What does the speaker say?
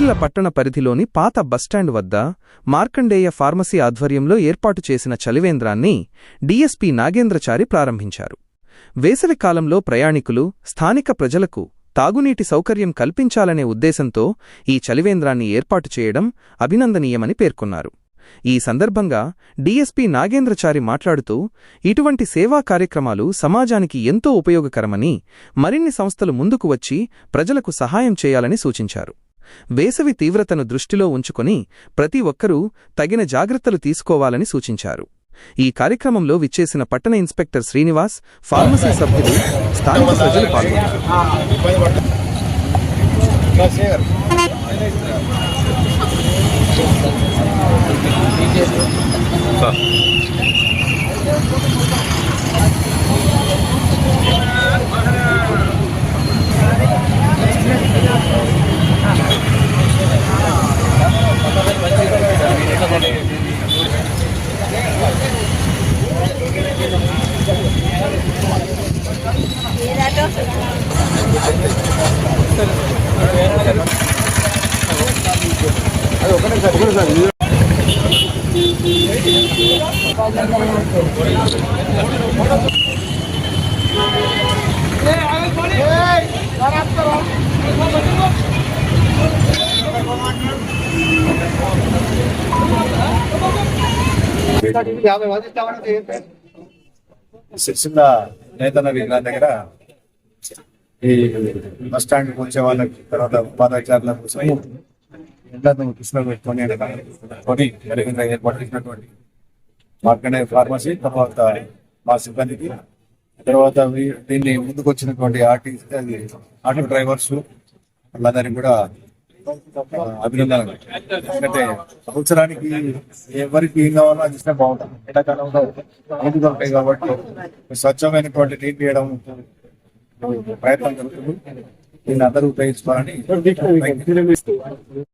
సిరిసిల్ల పట్టణ పరిధిలోని పాత బస్టాండ్ వద్ద మార్కండేయ ఫార్మసీ ఆధ్వర్యంలో ఏర్పాటు చేసిన చలివేంద్రాన్ని డీఎస్పీ నాగేంద్రచారి ప్రారంభించారు. వేసవికాలంలో ప్రయాణికులు, స్థానిక ప్రజలకు తాగునీటి సౌకర్యం కల్పించాలనే ఉద్దేశంతో ఈ చలివేంద్రాన్ని ఏర్పాటు చేయడం అభినందనీయమని పేర్కొన్నారు. ఈ సందర్భంగా డీఎస్పీ నాగేంద్రచారి మాట్లాడుతూ, ఇటువంటి సేవా కార్యక్రమాలు సమాజానికి ఎంతో ఉపయోగకరమని, మరిన్ని సంస్థలు ముందుకు వచ్చి ప్రజలకు సహాయం చేయాలని సూచించారు. వేసవి తీవ్రతను దృష్టిలో ఉంచుకుని ప్రతి ఒక్కరూ తగిన జాగ్రత్తలు తీసుకోవాలని సూచించారు. ఈ కార్యక్రమంలో విచ్చేసిన పట్టణ ఇన్స్పెక్టర్ శ్రీనివాస్, ఫార్మసీ సభ్యులు, స్థానిక ప్రజలు పాల్గొన్నారు. సిరిసిల్ల నేతన్న విగ్రహం దగ్గర ఈ బస్ స్టాండ్ వచ్చే వాళ్ళకి, తర్వాత పాదచారుల కోసం ఎండను దృష్టిలో పెట్టుకొని ఏర్పాటు చేసినటువంటి మార్కండేయ ఫార్మసీ, తర్వాత మా సిబ్బందికి, తర్వాత దీన్ని ముందుకు వచ్చినటువంటి ఆటో డ్రైవర్స్ వాళ్ళందరికీ కూడా అభినందనలు. ఎందుకంటే సంవత్సరానికి ఎవరికి ఏం కావాలో అది ఇస్తే బాగుంటుంది. ఎండాకాలంలో నీటి దొరుకుతాయి కాబట్టి స్వచ్ఛమైనటువంటి నీటి తీయడం ప్రయత్నం జరుగుతుంది. దీన్ని అందరూ ఉపయోగించుకోవాలని